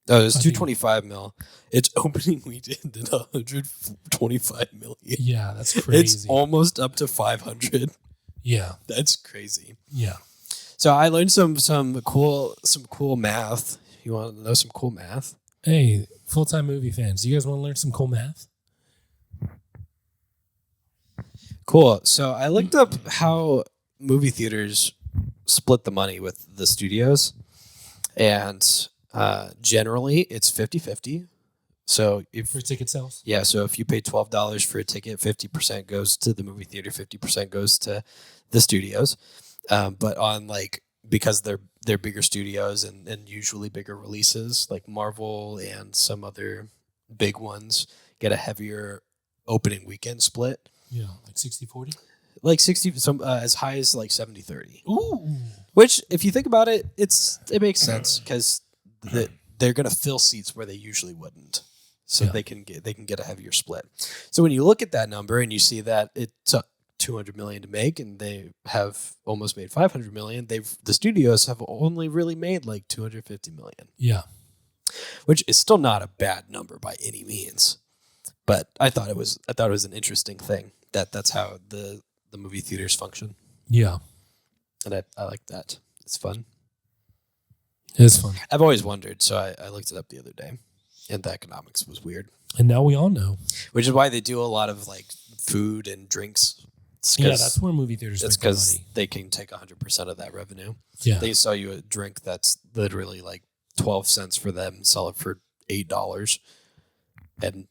oh, it was I think- 225 mil. Its opening weekend did 125 million. Yeah, that's crazy. It's almost up to 500. Yeah, That's crazy. yeah. So I learned some cool math. You want to know some cool math? Hey, full-time movie fans, you guys want to learn some cool math? Cool. So I looked up how movie theaters split the money with the studios. And generally, it's 50-50. So For ticket sales? so if you pay $12 for a ticket, 50% goes to the movie theater, 50% goes to the studios. But on because they're bigger studios and usually bigger releases, like Marvel and some other big ones get a heavier opening weekend split. Yeah, like 60-40? Like 60, as high as like 70-30. Ooh. Which, if you think about it, it makes sense because they're gonna fill seats where they usually wouldn't, so Yeah. they can get a heavier split. So when you look at that number and you see that it took 200 million to make, and they have almost made 500 million, the studios have only really made like 250 million, Yeah. which is still not a bad number by any means. But I thought it was an interesting thing that's how the movie theaters function. Yeah. And I like that. It's fun. It's fun. I've always wondered, so I looked it up the other day, and the economics was weird, And now we all know. which is why they do a lot of like food and drinks. Yeah, that's where movie theaters it's make their because money. they can take 100% of that revenue. Yeah. They sell you a drink that's literally like 12 cents for them, sell it for $8, and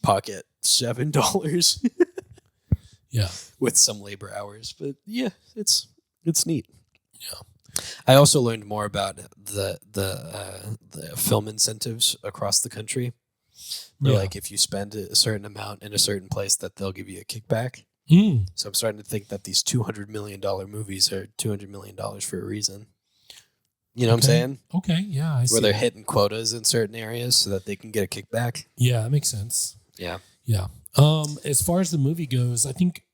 pocket $7 Yeah. with some labor hours. But yeah, it's neat. Yeah. I also learned more about the film incentives across the country. Where, Yeah. like if you spend a certain amount in a certain place, that they'll give you a kickback. Mm, So I'm starting to think that these $200 million movies are $200 million for a reason. You know what I'm Okay. saying? okay. Yeah, I see. Where they're that. hitting quotas in certain areas so that they can get a kickback. Yeah, that makes sense. Yeah. Yeah. As far as the movie goes, I think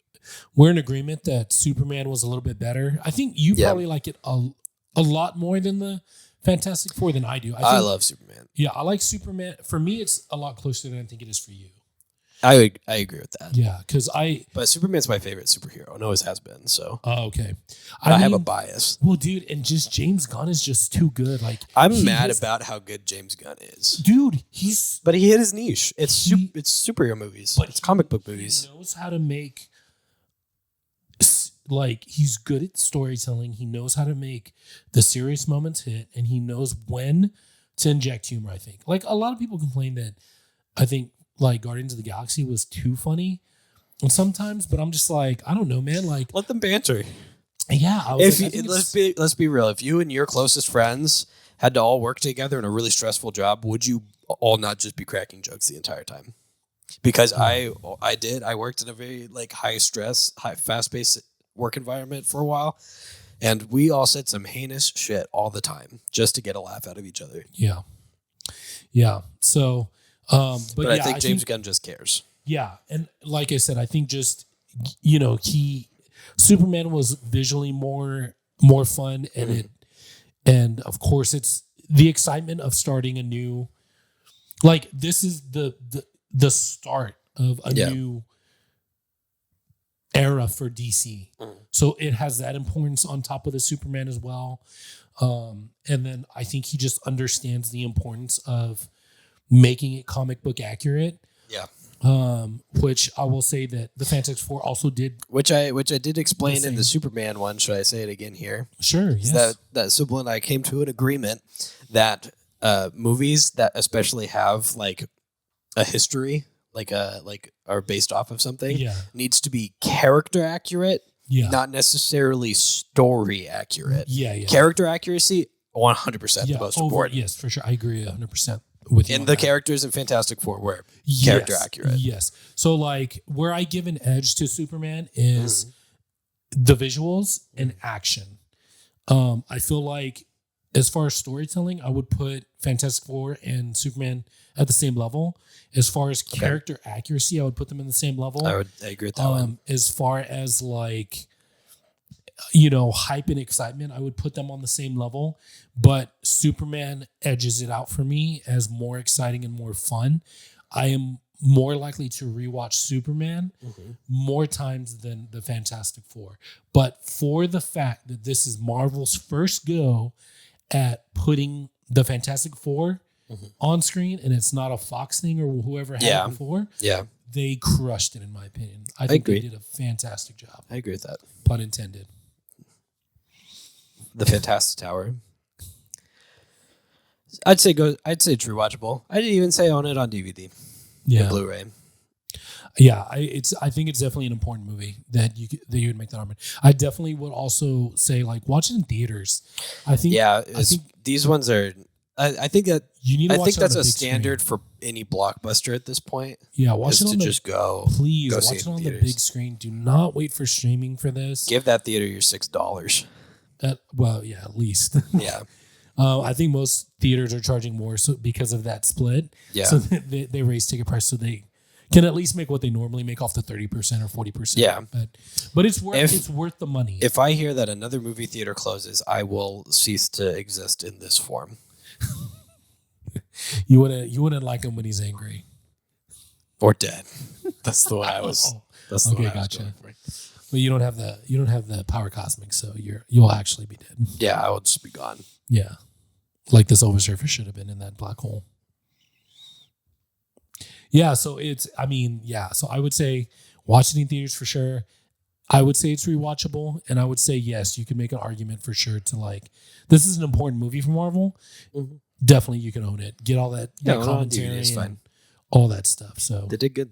we're in agreement that Superman was a little bit better. I think you Yeah. probably like it a lot more than the Fantastic Four than I do. I think, love Superman. Yeah, I like Superman. For me, it's a lot closer than I think it is for you. I agree with that. Yeah, because But Superman's my favorite superhero and always has been. So okay. I have a mean, bias. well, dude, and just James Gunn is just too good. Like I'm mad about how good James Gunn is. dude. He's But he hit his niche. It's He- it's superhero movies. but It's comic book movies. He knows how to make like he's good at storytelling. He knows how to make the serious moments hit, and he knows when to inject humor. I think like a lot of people complain that I think like Guardians of the Galaxy was too funny, and sometimes, but I'm just like I don't know, man. Like Let them banter. yeah, I was If like, I you, think let's be real. If you and your closest friends had to all work together in a really stressful job, would you all not just be cracking jokes the entire time? Because I did. I worked in a very like high stress, fast paced work environment for a while, and we all said some heinous shit all the time just to get a laugh out of each other. yeah. So, but yeah, I think James Gunn just cares. Yeah, and like I said, I think just Superman was visually more fun, and and of course it's the excitement of starting a new, like this is the start of a new era for DC. So it has that importance on top of the Superman as well, and then I think he just understands the importance of making it comic book accurate. Yeah. Which I will say that the Fantastic Four also did. Which I did explain The in the same. Superman one. Should I say it again here? Sure, Is yes. that Sybil and I came to an agreement that movies that especially have like a history, like are based off of something, Yeah. needs to be character accurate, Yeah. not necessarily story accurate. Yeah. Character accuracy, 100% the most important. Yes, for sure. I agree 100% with you. And on the that. characters in Fantastic Four were Yes, character accurate. Yes. So like where I give an edge to Superman is the visuals and action. I feel like as far as storytelling, I would put Fantastic Four and Superman at the same level. As far as character accuracy, I would put them in the same level. I agree with that one. As far as like hype and excitement, I would put them on the same level. But Superman edges it out for me as more exciting and more fun. I am more likely to rewatch Superman more times than the Fantastic Four. But for the fact that this is Marvel's first go at putting the Fantastic Four on screen, and it's not a Fox thing or whoever had it before, Yeah, they crushed it, in my opinion. I think they agree. did a fantastic job. I agree with that. Pun intended. The Fantastic Tower. I'd say it's rewatchable. I didn't even say own it on DVD. Yeah, Blu-ray. yeah. I think it's definitely an important movie that you would make that argument. I definitely would also say like watch it in theaters. I think think these ones are. I think that you need to I watch think it on that's the a big standard screen. for any blockbuster at this point. Yeah, watch Is it to on the just go. please go watch see it in on the theaters. big screen. Do not wait for streaming for this. Give that theater your $6. Well, yeah, at least. Yeah, I think most theaters are charging more because of that split. Yeah. So they raise ticket price so they can at least make what they normally make off the 30% or 40%. Yeah. But it's worth the money. if I hear that another movie theater closes, I will cease to exist in this form. You wouldn't like him when he's angry. Or dead. That's the one I was. Oh, That's the okay, one I was gotcha. going for. But you don't have the power cosmic, so you'll actually be dead. Yeah, I will just be gone. Yeah. Like the Silver Surfer should have been in that black hole. Yeah, so so I would say watch it in theaters for sure. I would say it's rewatchable, and I would say yes, you can make an argument for sure to like this is an important movie for Marvel. Definitely you can own it. Get all that, Yeah, that own it on DVD, commentary it's and fine. all that stuff. So They did good.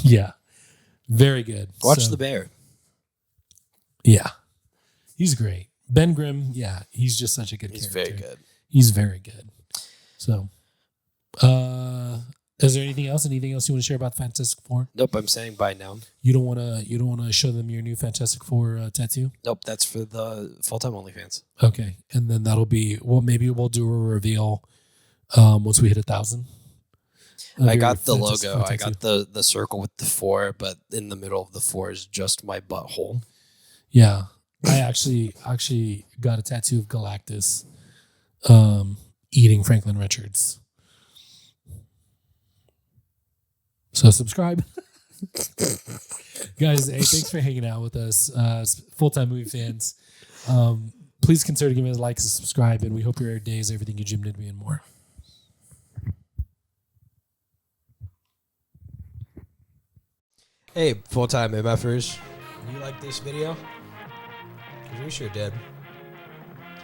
yeah. Very good. Watch So, The Bear. Yeah. He's great. Ben Grimm, yeah, he's just such a good He's character. very good. He's very good. So Is there anything else? Anything else you want to share about Fantastic Four? Nope, I'm saying bye now. You don't want to. You don't want to show them your new Fantastic Four tattoo. Nope, that's for the full-time OnlyFans. Okay, and then that'll be. Well, maybe we'll do a reveal once we hit 1,000. I got the logo. I got the circle with the 4, but in the middle of the 4 is just my butthole. Yeah, I actually got a tattoo of Galactus eating Franklin Richards. So subscribe. Guys, hey, thanks for hanging out with us. Full-time movie fans. Please consider giving us a like and subscribe, and we hope your day is everything you dreamed it to be and more. Hey, full-time MFers. You like this video? Because we sure did.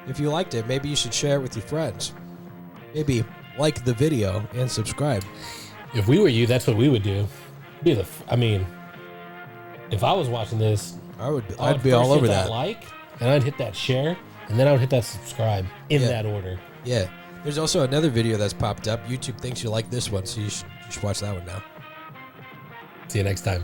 If you liked it, maybe you should share it with your friends. Maybe like the video and subscribe. If we were you, that's what we would do. I mean, if I was watching this, I'd be all over that. Like, and I'd hit that share, and then I would hit that subscribe in that order. Yeah. There's also another video that's popped up. YouTube thinks you like this one, so you should watch that one now. See you next time.